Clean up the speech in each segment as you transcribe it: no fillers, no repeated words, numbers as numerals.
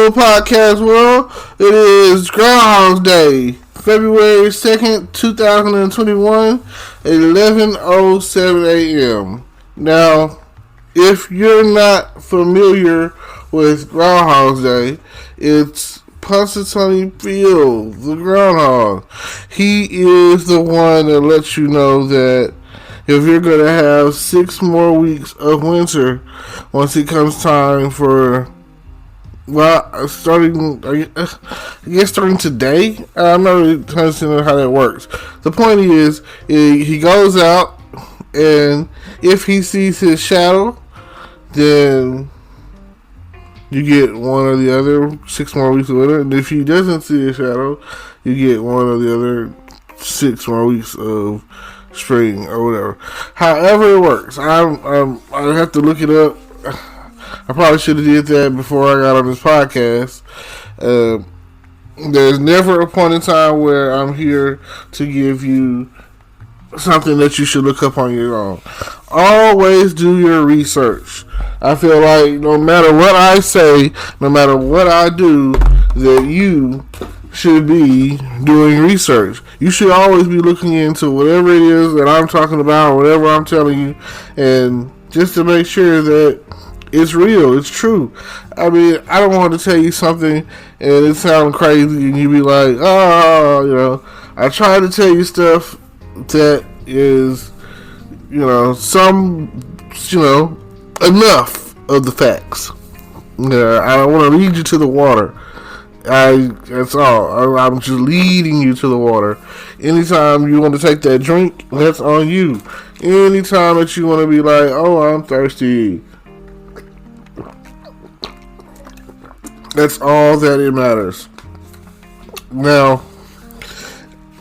Hello, podcast world. It is Groundhogs Day, February 2nd, 2021, 11:07 a.m. Now, if you're not familiar with Groundhogs Day, it's Punxsutawney Phil, the groundhog. He is the one that lets you know that if you're going to have 6 more weeks of winter once it comes time for, starting today. I'm not really understanding how that works. The point is, he goes out, and if he sees his shadow, then you get one or the other 6 more weeks of winter. And if he doesn't see his shadow, you get one or the other 6 more weeks of spring or whatever. However it works, I have to look it up. I probably should have did that before I got on this podcast. There's never a point in time where I'm here to give you something that you should look up on your own. Always do your research. I feel like no matter what I say, no matter what I do, that you should be doing research. You should always be looking into whatever it is that I'm talking about, whatever I'm telling you, and just to make sure that it's real, it's true. I mean, I don't want to tell you something and it sounds crazy and you be like, oh, I try to tell you stuff that is, enough of the facts. I don't want to lead you to the water. That's all. I'm just leading you to the water. Anytime you want to take that drink, that's on you. Anytime that you want to be like, oh, I'm thirsty, that's all that it matters. Now,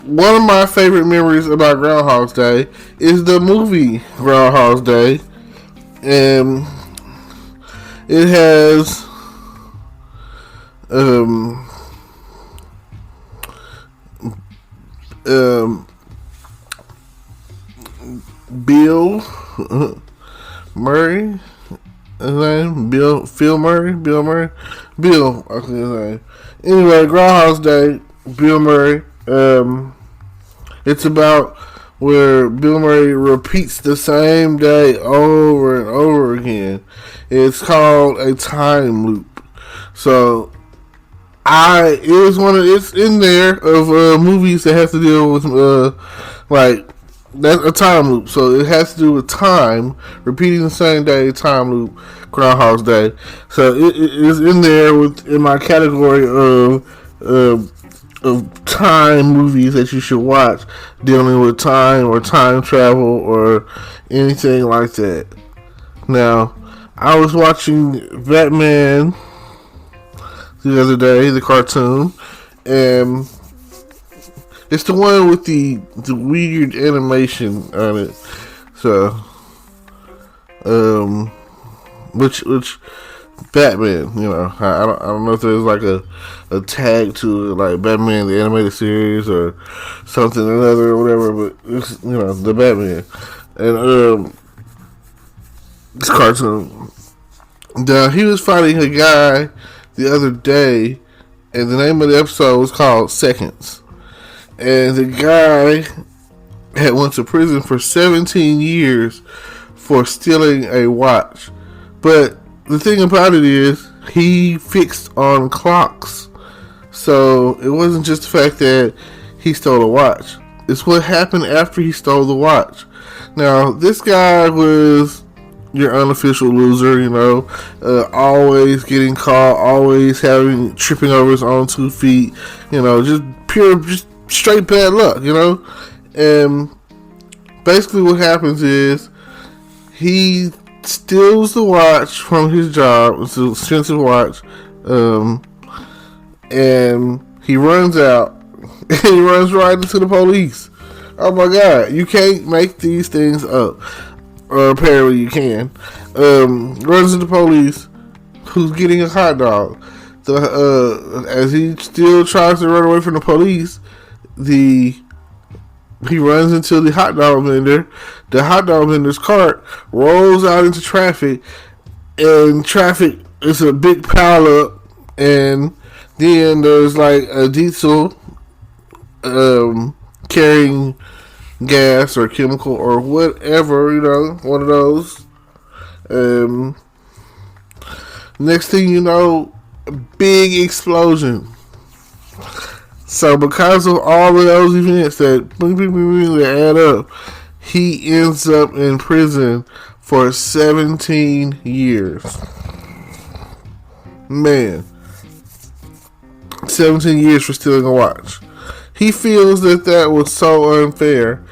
one of my favorite memories about Groundhog's Day is the movie Groundhog's Day. And it has Bill Murray. His name? Phil Murray? Bill Murray? Bill, I think his name. Anyway, Groundhog's Day, Bill Murray. It's about where Bill Murray repeats the same day over and over again. It's called a time loop. So, it's in there of movies that have to deal with that's a time loop. So it has to do with time, repeating the same day, time loop, Groundhog's Day. So it is in there in my category of time movies that you should watch dealing with time or time travel or anything like that. Now, I was watching Batman the other day, the cartoon, and it's the one with the weird animation on it. So, which Batman, I don't know if there's like a tag to it, like Batman the animated series or something or another or whatever, but it's the Batman and this cartoon. Now he was fighting a guy the other day, and the name of the episode was called Seconds. And the guy had went to prison for 17 years for stealing a watch. But the thing about it is, he fixed on clocks. So it wasn't just the fact that he stole a watch. It's what happened after he stole the watch. Now, this guy was your unofficial loser, always getting caught, always tripping over his own 2 feet, just straight bad luck, and basically what happens is he steals the watch from his job. It's an expensive watch, and he runs out and he runs right into the police. Oh my God, you can't make these things up, or apparently you can. Runs into the police, who's getting a hot dog. As he still tries to run away from the police, he runs into the hot dog vendor. The hot dog vendor's cart rolls out into traffic, and traffic is a big pile up And then there's like a diesel carrying gas or chemical or whatever, one of those. Um, Next thing you know, a big explosion. So because of all of those events that add up, he ends up in prison for 17 years. Man, 17 years for stealing a watch. He feels that was so unfair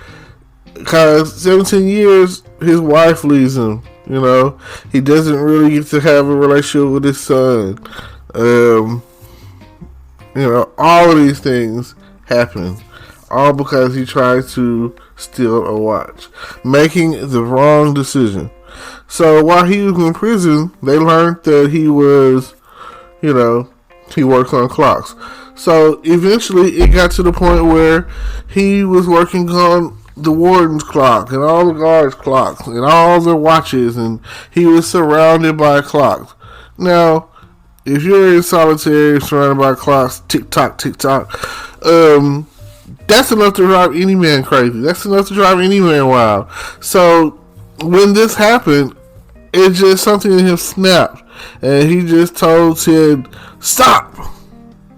because 17 years, his wife leaves him. He doesn't really get to have a relationship with his son. All of these things happen, all because he tried to steal a watch, making the wrong decision. So while he was in prison, they learned that he was, he works on clocks. So eventually it got to the point where he was working on the warden's clock and all the guards' clocks and all their watches, and he was surrounded by clocks. Now, if you're in solitary surrounded by clocks, tick tock, that's enough to drive any man crazy. That's enough to drive any man wild. So when this happened, it just something in him snapped, and he just said, "Stop!"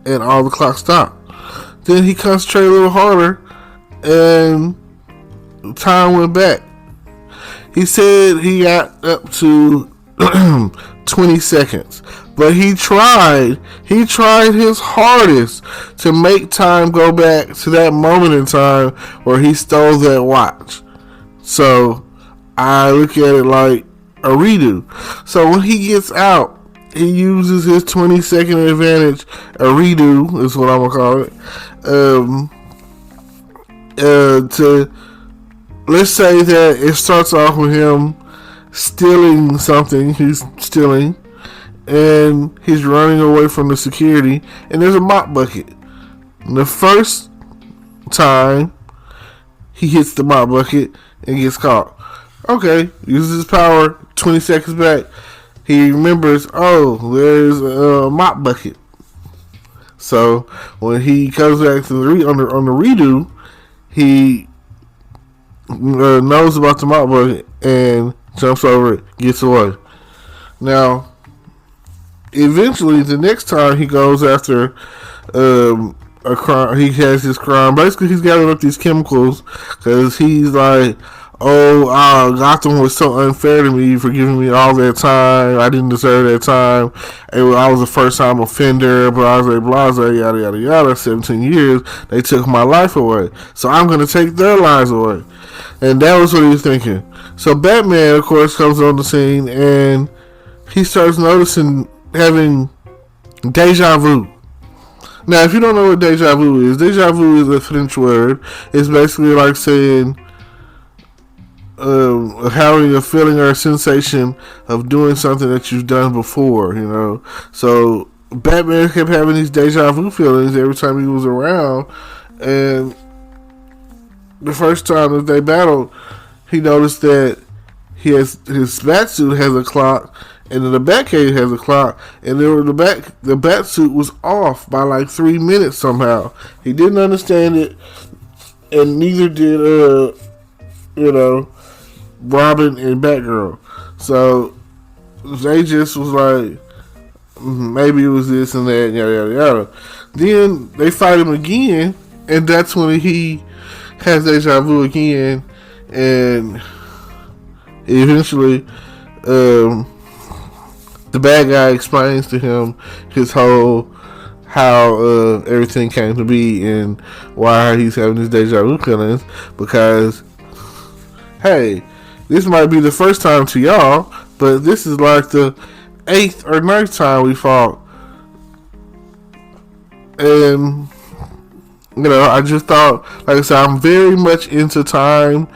and all the clocks stopped. Then he concentrated a little harder, and time went back. He said he got up to 20 seconds, but he tried his hardest to make time go back to that moment in time where he stole that watch. So I look at it like a redo. So when he gets out, he uses his 20-second advantage, a redo is what I'm gonna call it, to, let's say that it starts off with him stealing something. He's stealing, and he's running away from the security, and there's a mop bucket. And the first time he hits the mop bucket and gets caught. Okay, uses his power, 20 seconds back. He remembers, there's a mop bucket. So when he comes back to on the redo, he knows about the mop bucket and jumps over it, gets away. Now, eventually, the next time he goes after a crime, he has his crime. Basically, he's gathering up these chemicals because he's like, Gotham was so unfair to me for giving me all that time. I didn't deserve that time. I was a first-time offender, blase, yada, yada, yada. 17 years, they took my life away. So I'm going to take their lives away. And that was what he was thinking. So Batman, of course, comes on the scene, and he starts noticing having deja vu. Now, if you don't know what deja vu is a French word. It's basically like saying having a feeling or a sensation of doing something that you've done before, So Batman kept having these deja vu feelings every time he was around, and the first time that they battled, he noticed that his Batsuit has a clock, and then the Batcave has a clock, and the Batsuit was off by like 3 minutes somehow. He didn't understand it, and neither did Robin and Batgirl. So they just was like, maybe it was this and that, yada yada yada. Then they fight him again, and that's when he has deja vu again, and eventually the bad guy explains to him his whole how everything came to be and why he's having his deja vu feelings, because hey, this might be the first time to y'all, but this is like the 8th or 9th time we fought. And I just thought, like I said, I'm very much into time,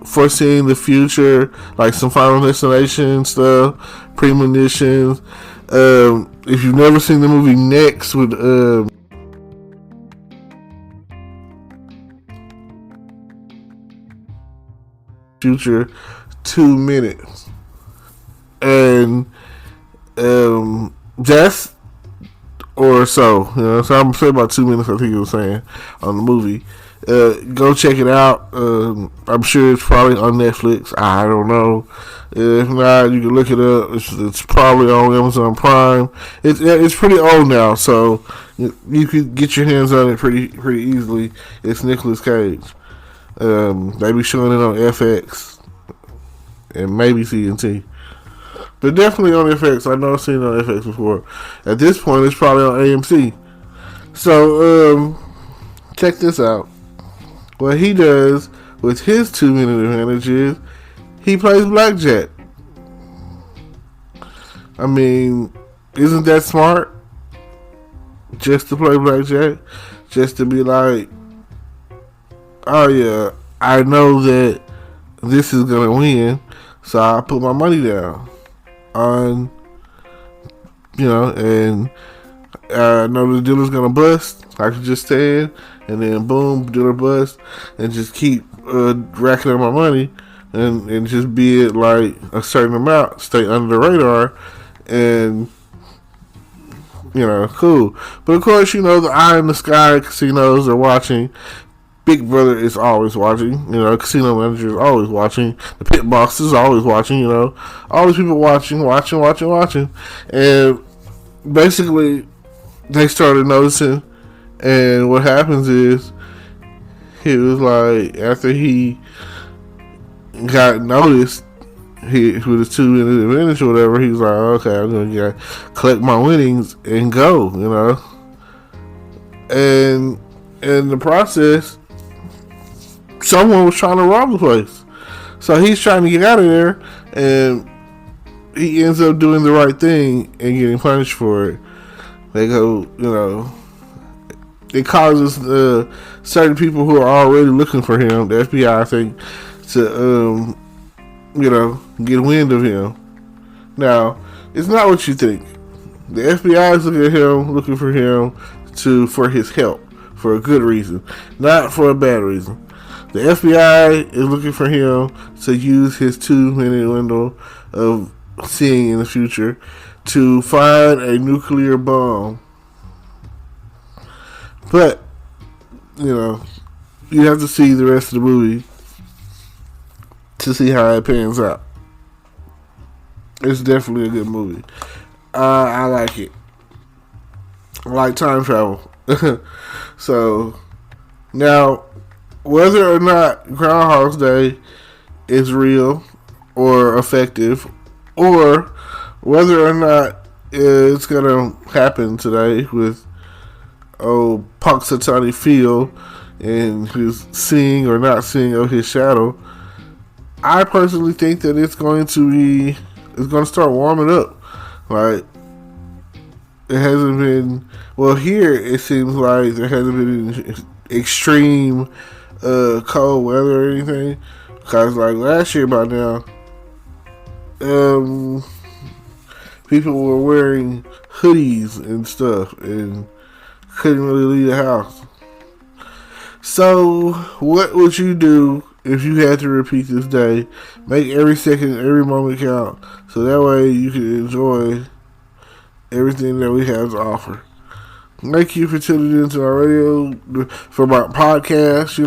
foreseeing the future, like some Final Destination stuff, premonitions. If you've never seen the movie Next with future 2 minutes, and that's or so. So I'm saying about 2 minutes. I think he was saying on the movie. Go check it out. I'm sure it's probably on Netflix. I don't know. If not, you can look it up. It's probably on Amazon Prime. It's pretty old now, so you could get your hands on it pretty easily. It's Nicolas Cage. They be showing it on FX and maybe TNT. But definitely on FX. I know I've seen it on FX before. At this point, it's probably on AMC. So, check this out. What he does with his 2-minute advantage is he plays blackjack. I mean, isn't that smart? Just to play blackjack? Just to be like, oh yeah, I know that this is going to win, so I put my money down on, and I know the dealer's going to bust. I can just stand, and then boom, dealer bust, and just keep racking up my money, and just be it like a certain amount, stay under the radar, and cool. But of course, the eye in the sky casinos are watching. Big Brother is always watching. Casino manager is always watching. The pit boss is always watching. All these people watching. And basically, they started noticing. And what happens is, he was like, after he got noticed, with his 2-minute advantage or whatever, he was like, okay, I'm going to collect my winnings and go, And in the process, someone was trying to rob the place. So he's trying to get out of there, and he ends up doing the right thing and getting punished for it. They go, it causes certain people who are already looking for him, the FBI, I think, to, get wind of him. Now, it's not what you think. The FBI is looking for him for his help, for a good reason, not for a bad reason. The FBI is looking for him to use his 2-minute window of seeing in the future to find a nuclear bomb. But, you have to see the rest of the movie to see how it pans out. It's definitely a good movie. I like it. I like time travel. So, now, whether or not Groundhogs Day is real or effective, or whether or not it's going to happen today with Punxsutawney Phil and his seeing or not seeing of his shadow, I personally think that it's going to start warming up. Like, it hasn't been, well, here it seems like there hasn't been extreme cold weather or anything, because like last year by now, people were wearing hoodies and stuff and couldn't really leave the house. So what would you do if you had to repeat this day? Make every second, every moment count, so that way you can enjoy everything that we have to offer. Thank you for tuning into our radio, for my podcast.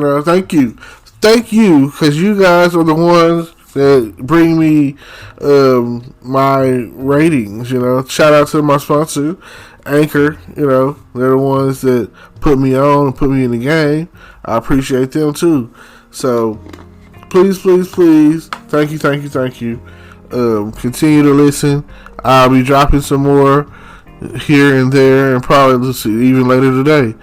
Thank you, because you guys are the ones that bring me my ratings. Shout out to my sponsor, Anchor. They're the ones that put me on and put me in the game. I appreciate them too. So please, thank you. Continue to listen. I'll be dropping some more here and there, and probably even later today.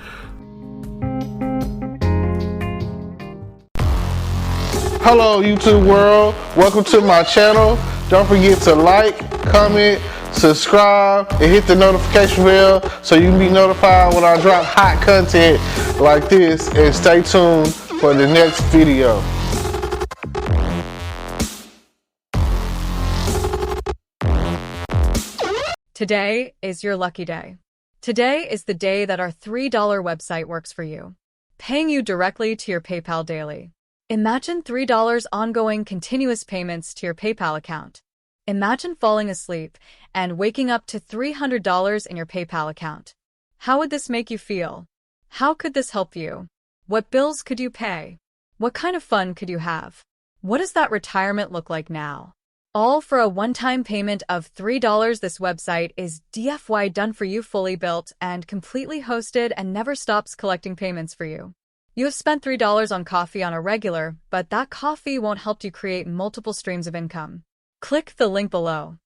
Hello, YouTube world. Welcome to my channel. Don't forget to like, comment, subscribe, and hit the notification bell so you can be notified when I drop hot content like this. And stay tuned for the next video. Today is your lucky day. Today is the day that our $3 website works for you, paying you directly to your PayPal daily. Imagine $3 ongoing continuous payments to your PayPal account. Imagine falling asleep and waking up to $300 in your PayPal account. How would this make you feel? How could this help you? What bills could you pay? What kind of fun could you have? What does that retirement look like now? All for a one-time payment of $3. This website is DFY done for you, fully built and completely hosted, and never stops collecting payments for you. You have spent $3 on coffee on a regular, but that coffee won't help you create multiple streams of income. Click the link below.